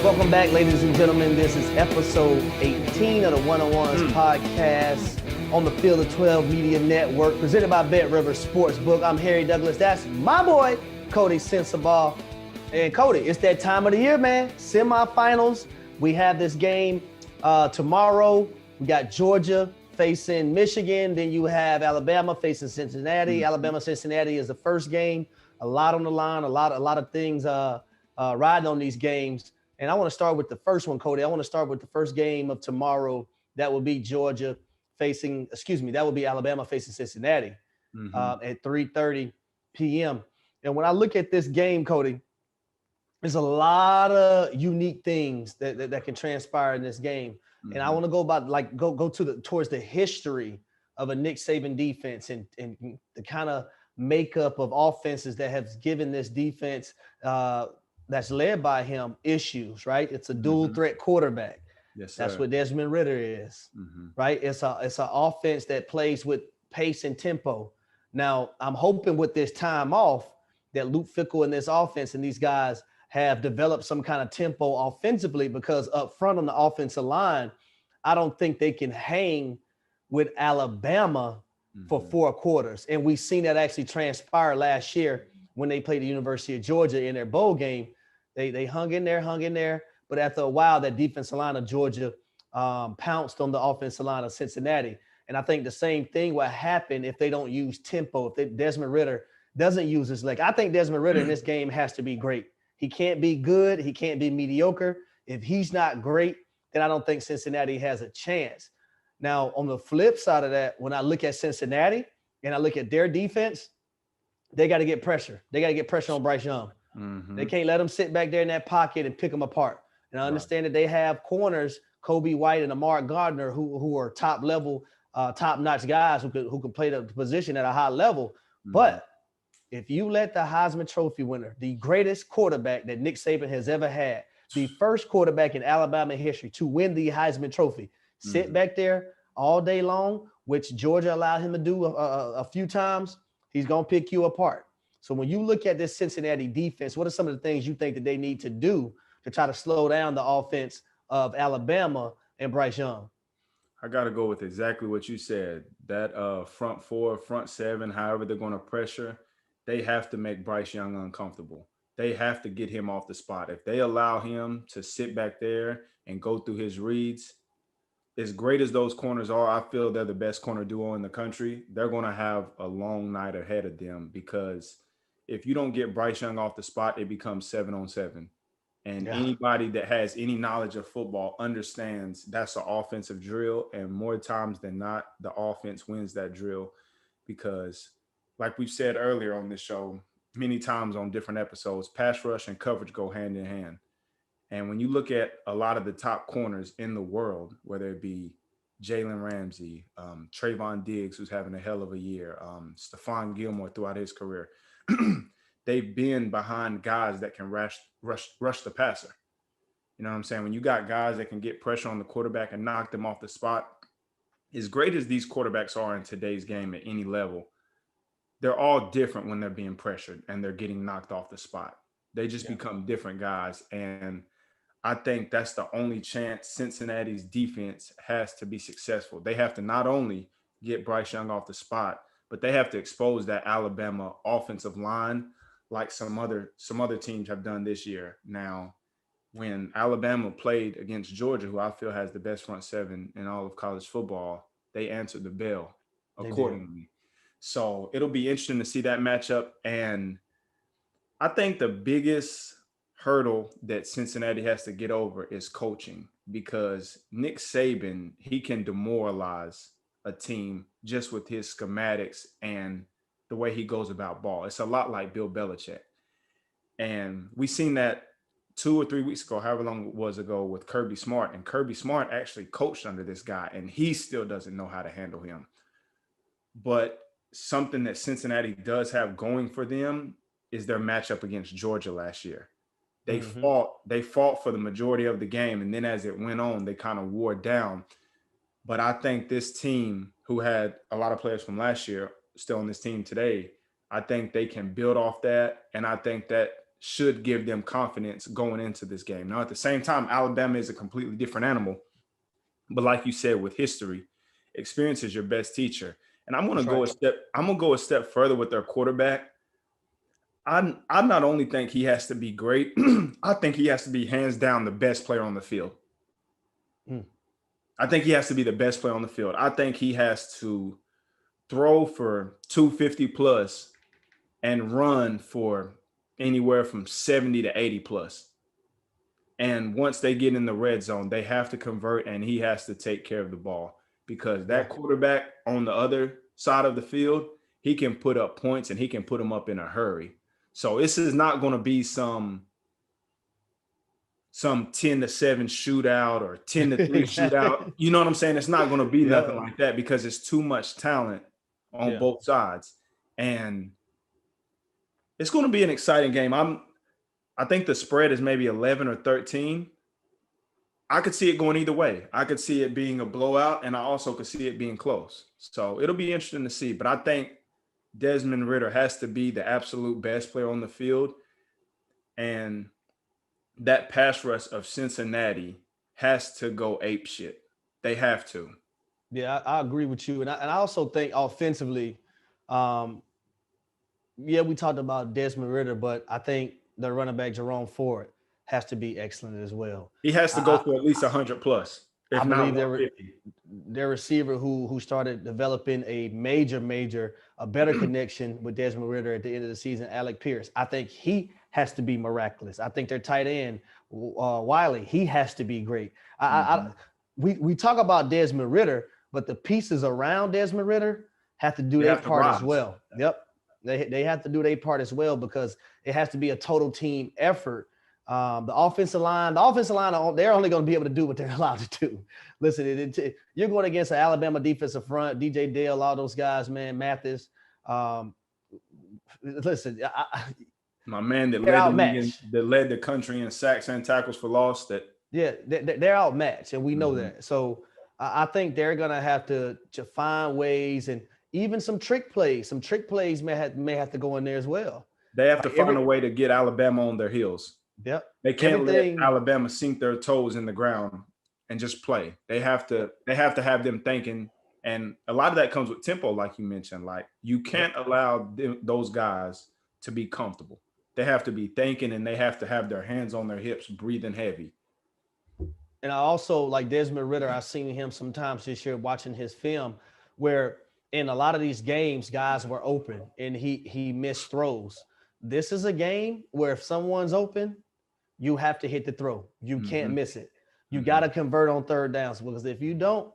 Welcome back, ladies and gentlemen. This is episode 18 of the One-on-Ones podcast on the Field of 12 Media Network, presented by BetRivers Sportsbook. I'm Harry Douglas. That's my boy, Coty Sensabaugh. And Coty, it's that time of the year, man. Semifinals. We have this game tomorrow. We got Georgia facing Michigan. Then you have Alabama facing Cincinnati. Alabama-Cincinnati is the first game. A lot on the line, a lot of things riding on these games. And I want to start with the first one, Coty. I want to start with the first game of tomorrow. That will be that will be Alabama facing Cincinnati at 3:30 p.m. And when I look at this game, Coty, there's a lot of unique things that can transpire in this game. And I want to go towards the history of a Nick Saban defense and the kind of makeup of offenses that have given this defense that's led by him issues, right? It's a dual threat quarterback. Yes, sir. That's what Desmond Ridder is, right? It's an offense that plays with pace and tempo. Now, I'm hoping with this time off that Luke Fickell and this offense and these guys have developed some kind of tempo offensively, because up front on the offensive line, I don't think they can hang with Alabama for 4 quarters. And we've seen that actually transpire last year when they played the University of Georgia in their bowl game. They hung in there. But after a while, that defensive line of Georgia pounced on the offensive line of Cincinnati. And I think the same thing will happen if they don't use tempo, if Desmond Ridder doesn't use his leg. I think Desmond Ridder in this game has to be great. He can't be good. He can't be mediocre. If he's not great, then I don't think Cincinnati has a chance. Now, on the flip side of that, when I look at Cincinnati and I look at their defense, they got to get pressure. They got to get pressure on Bryce Young. They can't let him sit back there in that pocket and pick him apart. And I understand that they have corners, Kobe White and Amar Gardner, who are top-level, top-notch guys who can play the position at a high level. But if you let the Heisman Trophy winner, the greatest quarterback that Nick Saban has ever had, the first quarterback in Alabama history to win the Heisman Trophy, sit back there all day long, which Georgia allowed him to do a few times, he's going to pick you apart. So when you look at this Cincinnati defense, what are some of the things you think that they need to do to try to slow down the offense of Alabama and Bryce Young? I got to go with exactly what you said. That front 4, front 7, however they're going to pressure, they have to make Bryce Young uncomfortable. They have to get him off the spot. If they allow him to sit back there and go through his reads, as great as those corners are, I feel they're the best corner duo in the country. They're going to have a long night ahead of them, because if you don't get Bryce Young off the spot, it becomes 7-on-7. And anybody that has any knowledge of football understands that's an offensive drill. And more times than not, the offense wins that drill, because like we've said earlier on this show, many times on different episodes, pass rush and coverage go hand in hand. And when you look at a lot of the top corners in the world, whether it be Jalen Ramsey, Trayvon Diggs, who's having a hell of a year, Stephon Gilmore throughout his career, they've been behind guys that can rush the passer. You know what I'm saying? When you got guys that can get pressure on the quarterback and knock them off the spot, as great as these quarterbacks are in today's game at any level, they're all different when they're being pressured and they're getting knocked off the spot. They just become different guys. And I think that's the only chance Cincinnati's defense has to be successful. They have to not only get Bryce Young off the spot, but they have to expose that Alabama offensive line like some other teams have done this year. Now, when Alabama played against Georgia, who I feel has the best front 7 in all of college football, they answered the bell accordingly. So it'll be interesting to see that matchup. And I think the biggest hurdle that Cincinnati has to get over is coaching, because Nick Saban, he can demoralize a team just with his schematics and the way he goes about ball. It's a lot like Bill Belichick. And we seen that 2 or 3 weeks ago, however long it was ago, with Kirby Smart. And Kirby Smart actually coached under this guy, and he still doesn't know how to handle him. But something that Cincinnati does have going for them is their matchup against Georgia last year. They fought for the majority of the game, and then as it went on, they kind of wore down. But I think this team, who had a lot of players from last year still on this team today, I think they can build off that. And I think that should give them confidence going into this game. Now, at the same time, Alabama is a completely different animal. But like you said, with history, experience is your best teacher. And I'm going to go a step further with their quarterback. I not only think he has to be great, I think he has to be hands down the best player on the field. I think he has to be the best player on the field. I think he has to throw for 250 plus and run for anywhere from 70 to 80 plus. And once they get in the red zone, they have to convert, and he has to take care of the ball, because that quarterback on the other side of the field, he can put up points and he can put them up in a hurry. So this is not going to be some 10-7 shootout or 10-3 shootout. You know what I'm saying? It's not going to be nothing like that, because it's too much talent on both sides. And it's going to be an exciting game. I think the spread is maybe 11 or 13. I could see it going either way. I could see it being a blowout, and I also could see it being close. So it'll be interesting to see. But I think Desmond Ridder has to be the absolute best player on the field. And that pass rush of Cincinnati has to go apeshit. They have to. Yeah, I agree with you. And I also think offensively, we talked about Desmond Ridder, but I think the running back Jerome Ford has to be excellent as well. He has to go for at least 100 plus. If I not believe their receiver who started developing a better connection with Desmond Ridder at the end of the season, Alec Pierce. I think he has to be miraculous. I think their tight end, Wiley, he has to be great. We talk about Desmond Ridder, but the pieces around Desmond Ridder have to do their part as well. Yep. They have to do their part as well, because it has to be a total team effort. The offensive line, they're only going to be able to do what they're allowed to do. Listen, you're going against an Alabama defensive front, DJ Dale, all those guys, man, Mathis. Listen, my man that led the country in sacks and tackles for loss. They're outmatched, and we know that. So I think they're going to have to find ways, and even some trick plays. Some trick plays may have to go in there as well. They have to find a way to get Alabama on their heels. Yep. They can't let Alabama sink their toes in the ground and just play. They have to have them thinking, and a lot of that comes with tempo, like you mentioned. Like, you can't allow those guys to be comfortable. They have to be thinking, and they have to have their hands on their hips, breathing heavy. And I also like Desmond Ridder. I've seen him sometimes this year watching his film, where in a lot of these games, guys were open and he missed throws. This is a game where if someone's open, you have to hit the throw. You can't miss it. You got to convert on third downs, because if you don't,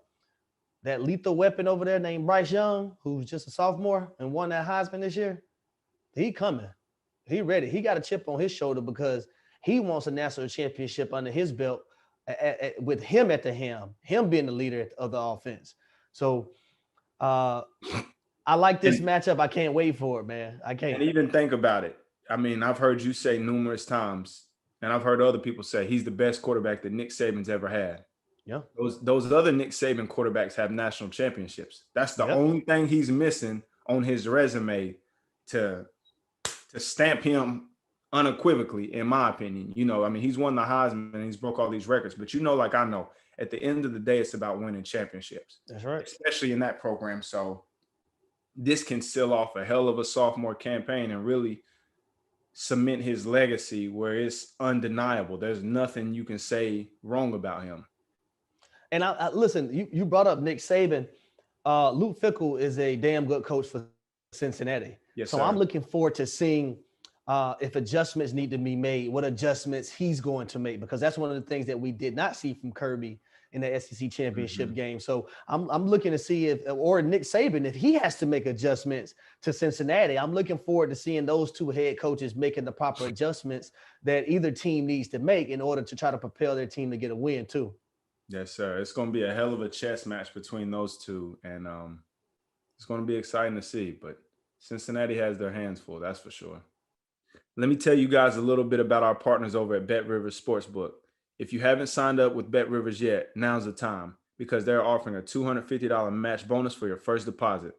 that lethal weapon over there named Bryce Young, who's just a sophomore and won that Heisman this year, he coming. He ready. He got a chip on his shoulder, because he wants a national championship under his belt with him at the helm, him being the leader of the offense. So I like this matchup. I can't wait for it, man. I can't. And even think about it. I mean, I've heard you say numerous times, and I've heard other people say he's the best quarterback that Nick Saban's ever had. Yeah. Those other Nick Saban quarterbacks have national championships. That's the only thing he's missing on his resume to stamp him unequivocally, in my opinion. You know, I mean, he's won the Heisman and he's broke all these records, but like I know, at the end of the day, it's about winning championships. That's right. Especially in that program. So this can seal off a hell of a sophomore campaign and really cement his legacy where it's undeniable. There's nothing you can say wrong about him. And I listen, you brought up Nick Saban. Luke Fickell is a damn good coach for Cincinnati. Yes, so sir. I'm looking forward to seeing if adjustments need to be made, what adjustments he's going to make, because that's one of the things that we did not see from Kirby in the SEC championship game. So I'm looking to see or Nick Saban, if he has to make adjustments to Cincinnati. I'm looking forward to seeing those two head coaches making the proper adjustments that either team needs to make in order to try to propel their team to get a win too. Yes, sir. It's going to be a hell of a chess match between those two. And it's going to be exciting to see. But Cincinnati has their hands full, that's for sure. Let me tell you guys a little bit about our partners over at BetRivers Sportsbook. If you haven't signed up with BetRivers yet, now's the time, because they're offering a $250 match bonus for your first deposit.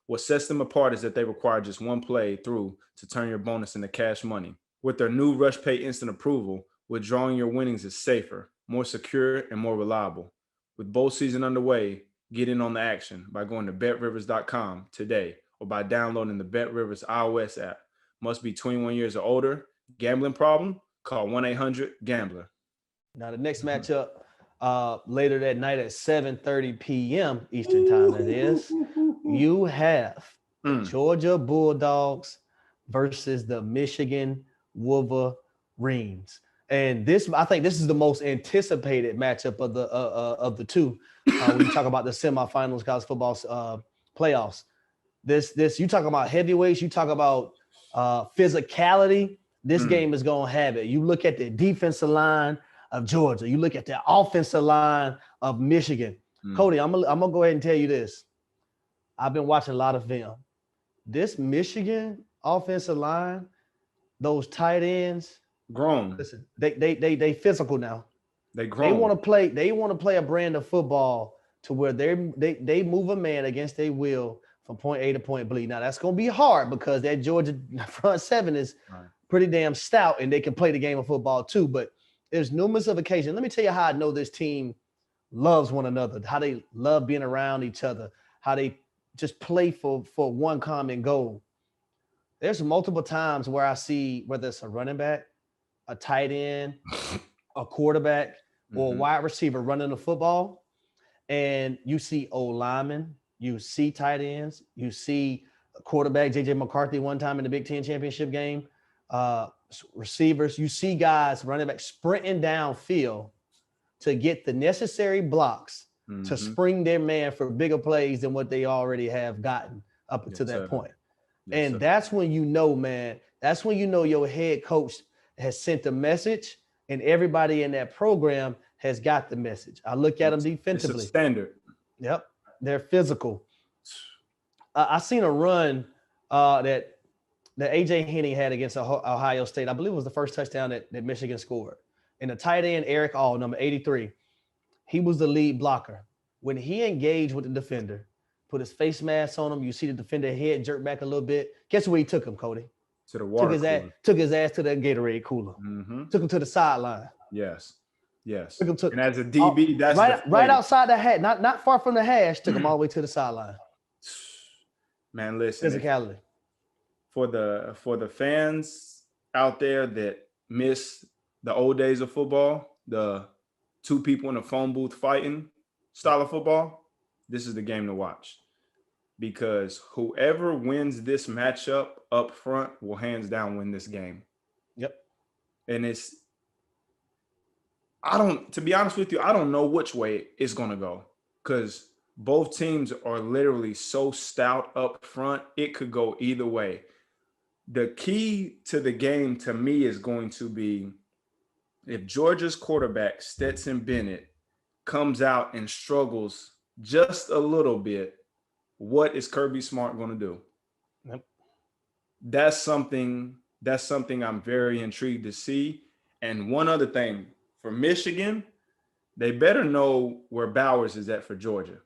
What sets them apart is that they require just one play through to turn your bonus into cash money. With their new Rush Pay Instant Approval, withdrawing your winnings is safer, more secure, and more reliable. With bowl season underway, get in on the action by going to betrivers.com today or by downloading the BetRivers iOS app. Must be 21 years or older. Gambling problem? Call 1-800-GAMBLER. Now the next matchup later that night at 7:30 p.m. Eastern time, that is, you have the Georgia Bulldogs versus the Michigan Wolverines. And this, I think this is the most anticipated matchup of the two. When you talk about the semifinals, college football playoffs, this you talk about heavyweights, you talk about physicality. This game is gonna have it. You look at the defensive line of Georgia, you look at the offensive line of Michigan. Coty, I'm gonna go ahead and tell you this. I've been watching a lot of film. This Michigan offensive line, those tight ends, grown. Listen, they physical now. They grown. They want to play a brand of football to where they move a man against their will from point A to point B. Now that's gonna be hard because that Georgia front seven is pretty damn stout and they can play the game of football too. But there's numerous of occasions. Let me tell you how I know this team loves one another, how they love being around each other, how they just play for one common goal. There's multiple times where I see whether it's a running back, a tight end, a quarterback, or a wide receiver running the football, and you see old linemen, you see tight ends, you see quarterback J.J. McCarthy one time in the Big Ten championship game, receivers, you see guys running back sprinting downfield to get the necessary blocks to spring their man for bigger plays than what they already have gotten up until that point. And that's when you know, man, that's when you know your head coach has sent a message and everybody in that program has got the message. I look at them defensively. It's a standard. Yep. They're physical. I seen a run that A.J. Henning had against Ohio State. I believe it was the first touchdown that Michigan scored. And the tight end, Eric All, number 83, he was the lead blocker. When he engaged with the defender, put his face mask on him, you see the defender head jerk back a little bit. Guess where he took him, Coty? To the water cooler. Took his ass to that Gatorade cooler. Took him to the sideline. Yes. And as a DB, that's right outside the hash, not far from the hash, took him all the way to the sideline. Man, listen. Physicality. For the fans out there that miss the old days of football, the two people in a phone booth fighting style of football, this is the game to watch. Because whoever wins this matchup up front will hands down win this game. Yep. And to be honest with you, I don't know which way it's going to go because both teams are literally so stout up front. It could go either way. The key to the game to me is going to be if Georgia's quarterback, Stetson Bennett, comes out and struggles just a little bit, what is Kirby Smart going to do? Yep. That's something I'm very intrigued to see. And one other thing, for Michigan, they better know where Bowers is at for Georgia.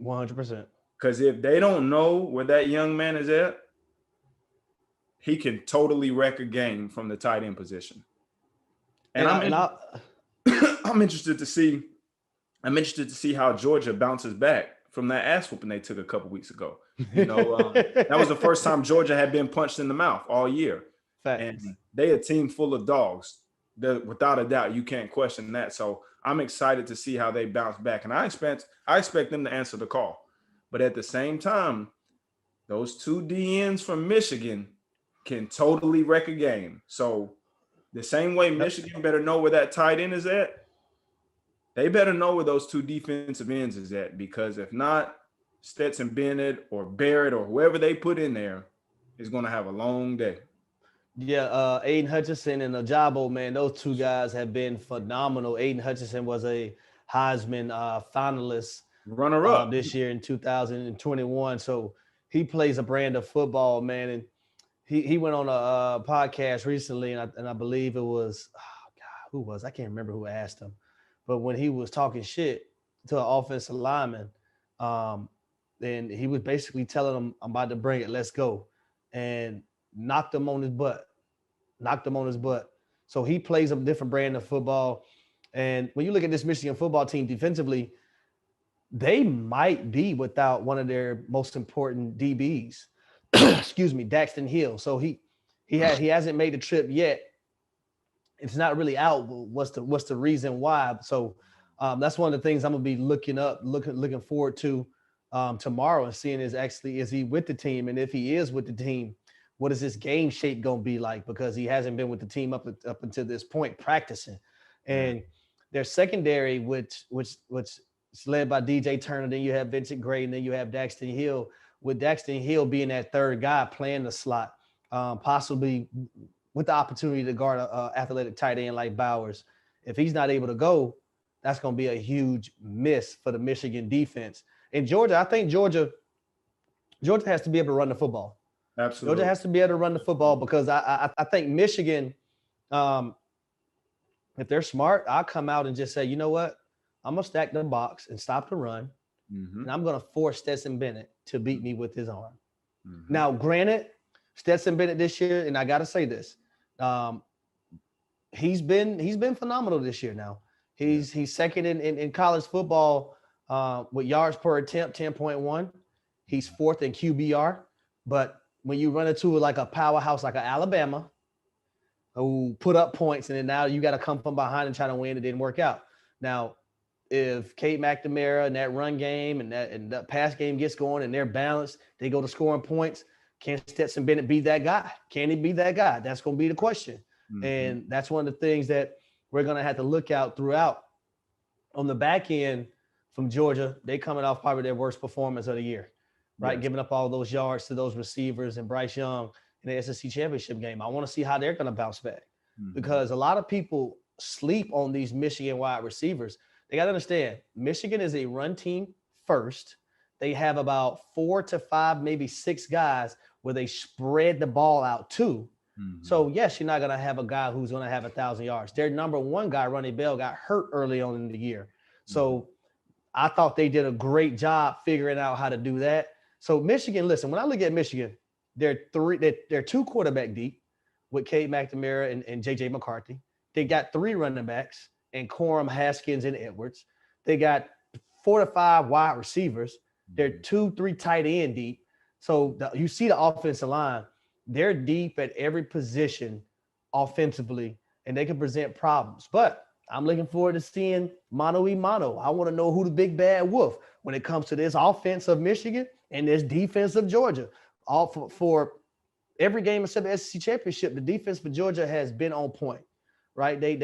100%. Because if they don't know where that young man is at, he can totally wreck a game from the tight end position. And I'm interested to see how Georgia bounces back from that ass whooping they took a couple weeks ago. That was the first time Georgia had been punched in the mouth all year. Facts. And they a team full of dogs. Without a doubt, you can't question that. So I'm excited to see how they bounce back. And I expect them to answer the call. But at the same time, those two DNs from Michigan can totally wreck a game. So the same way Michigan better know where that tight end is at, they better know where those two defensive ends is at, because if not, Stetson Bennett or Barrett or whoever they put in there is going to have a long day. Yeah, Aiden Hutchinson and Ajabo, man, those two guys have been phenomenal. Aiden Hutchinson was a Heisman finalist runner-up this year in 2021. So he plays a brand of football, man. And he went on a podcast recently, and I believe it was, who was? I can't remember who asked him. But when he was talking shit to an offensive lineman, then he was basically telling him, I'm about to bring it, let's go. And knocked him on his butt. knocked him on his butt. So he plays a different brand of football. And when you look at this Michigan football team defensively, they might be without one of their most important DBs. Excuse me, Daxton Hill. So he hasn't made the trip yet. It's not really out. What's the reason why? So that's one of the things I'm gonna be looking forward to tomorrow and seeing is he with the team, and if he is with the team, what is his game shape gonna be like? Because he hasn't been with the team up until this point practicing, and their secondary, which is led by DJ Turner, then you have Vincent Gray, and then you have Daxton Hill. With Daxton Hill being that third guy playing the slot, possibly with the opportunity to guard an athletic tight end like Bowers. If he's not able to go, that's going to be a huge miss for the Michigan defense. And Georgia, I think Georgia has to be able to run the football. Absolutely. Georgia has to be able to run the football because I think Michigan, if they're smart, I'll come out and just say, you know what? I'm going to stack the box and stop the run. Mm-hmm. And I'm going to force Stetson Bennett to beat me with his arm. Mm-hmm. Now, granted, Stetson Bennett this year, and I got to say this, he's been phenomenal this year. Now he's second in college football with yards per attempt, 10.1. He's fourth in QBR. But when you run into like a powerhouse like Alabama, who put up points, and then now you got to come from behind and try to win, it didn't work out. Now, if Kate McNamara and that run game and that pass game gets going and they're balanced, they go to scoring points. Can Stetson Bennett be that guy? Can he be that guy? That's going to be the question. Mm-hmm. And that's one of the things that we're going to have to look out throughout. On the back end from Georgia, they coming off probably their worst performance of the year, right? Yes. Giving up all those yards to those receivers and Bryce Young in the SEC championship game. I want to see how they're going to bounce back because a lot of people sleep on these Michigan wide receivers. They got to understand, Michigan is a run team first. They have about 4 to 5, maybe 6 guys where they spread the ball out too. Mm-hmm. So, yes, you're not going to have a guy who's going to have 1,000 yards. Their number one guy, Ronnie Bell, got hurt early on in the year. So I thought they did a great job figuring out how to do that. So Michigan, listen, when I look at Michigan, they're 2 quarterback deep with Kate McNamara and J.J. McCarthy. They got 3 running backs and Corum, Haskins, and Edwards. They got 4 to 5 wide receivers. They're 2-3 tight end deep. So you see the offensive line. They're deep at every position offensively, and they can present problems. But I'm looking forward to seeing mano a mano. I want to know who the big bad wolf when it comes to this offense of Michigan and this defense of Georgia. All for every game except the SEC championship, the defense for Georgia has been on point, right? They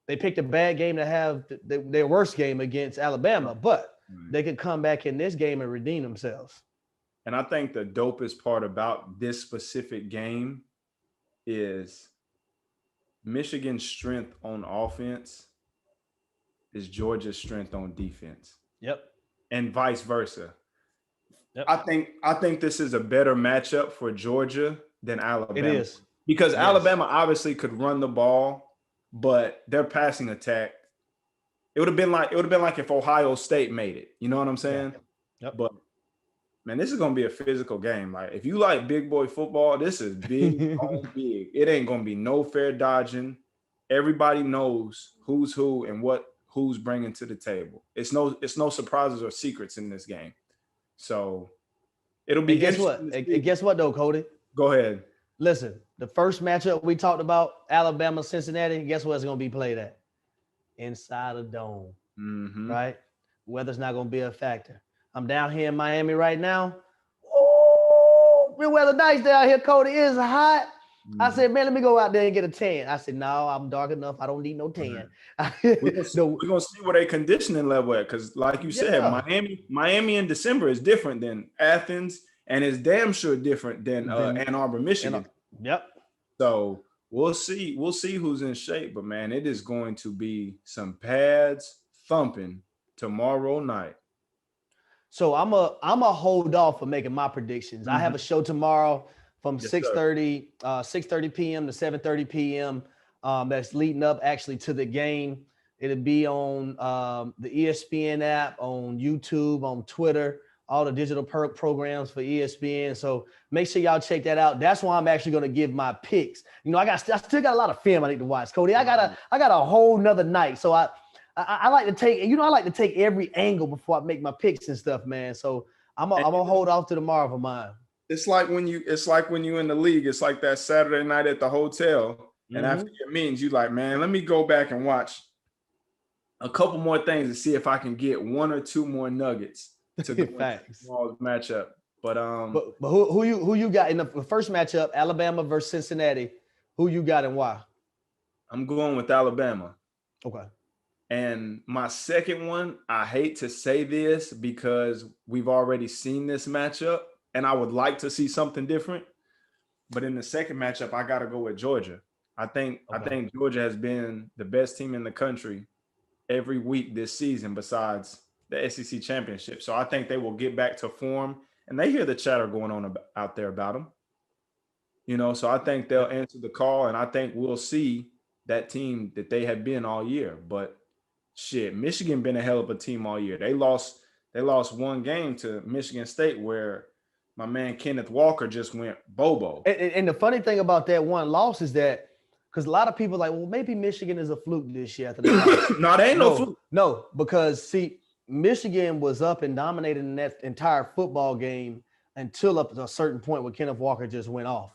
picked a bad game to have their worst game against Alabama, but they could come back in this game and redeem themselves. And I think the dopest part about this specific game is Michigan's strength on offense is Georgia's strength on defense. Yep. And vice versa. Yep. I think this is a better matchup for Georgia than Alabama. It is. Because Alabama obviously could run the ball, but their passing attack, it would have been like if Ohio State made it. You know what I'm saying? Yep. But man, this is gonna be a physical game. Like if you like big boy football, this is big on big. It ain't gonna be no fair dodging. Everybody knows who's who and what who's bringing to the table. It's no surprises or secrets in this game. So it'll be interesting. Guess what though, Coty? Go ahead. Listen, the first matchup we talked about, Alabama, Cincinnati, guess where it's going to be played at? Inside a dome, right? Weather's not going to be a factor. I'm down here in Miami right now. Oh, real weather nice down here, Coty. It's hot. I said, man, let me go out there and get a tan. I said, no, I'm dark enough. I don't need no tan. We're going to see where they conditioning level at because, like you said, Miami in December is different than Athens. And it's damn sure different than Ann Arbor, Michigan. Yep. So we'll see who's in shape. But, man, it is going to be some pads thumping tomorrow night. So I'm a hold off for making my predictions. I have a show tomorrow from 6:30 p.m. to 7:30 p.m. That's leading up actually to the game. It'll be on the ESPN app, on YouTube, on Twitter. all the digital programs for ESPN. So make sure y'all check that out. That's why I'm actually going to give my picks. You know, I still got a lot of film I need to watch, Coty. I got a whole nother night. So I like to take, you know, I like to take every angle before I make my picks and stuff, man. So I'm gonna hold off to tomorrow for mine. It's like when you in the league, it's like that Saturday night at the hotel. And after your meetings, you like, man, let me go back and watch a couple more things to see if I can get one or two more nuggets to go into the matchup. But who you got in the first matchup, Alabama versus Cincinnati? Who you got and why? I'm going with Alabama. Okay. And my second one, I hate to say this because we've already seen this matchup and I would like to see something different. But in the second matchup, I got to go with Georgia. I think Georgia has been the best team in the country every week this season besides the SEC championship. So I think they will get back to form, and they hear the chatter going on out there about them. You know, so I think they'll answer the call, and I think we'll see that team that they have been all year. But shit, Michigan been a hell of a team all year. They lost one game to Michigan State where my man Kenneth Walker just went bobo. And the funny thing about that one loss is that because a lot of people are like, well, maybe Michigan is a fluke this year. No, they ain't no fluke. No, because see, Michigan was up and dominated in that entire football game until up to a certain point where Kenneth Walker just went off.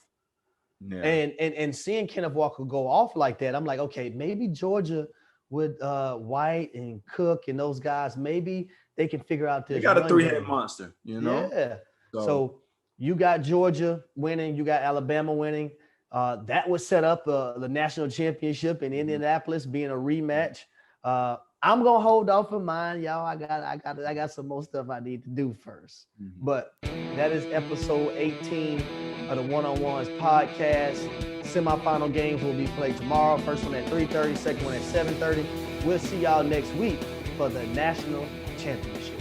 Yeah. And seeing Kenneth Walker go off like that, I'm like, okay, maybe Georgia with White and Cook and those guys, maybe they can figure out this. They got a three-headed monster, you know? Yeah. So you got Georgia winning, you got Alabama winning. That would set up the national championship in Indianapolis being a rematch. I'm gonna hold off for mine, y'all. I got some more stuff I need to do first. But that is episode 18 of the One-on-Ones podcast. Semifinal games will be played tomorrow. First one at 3:30, second one at 7:30. We'll see y'all next week for the national championship.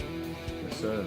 Yes, sir.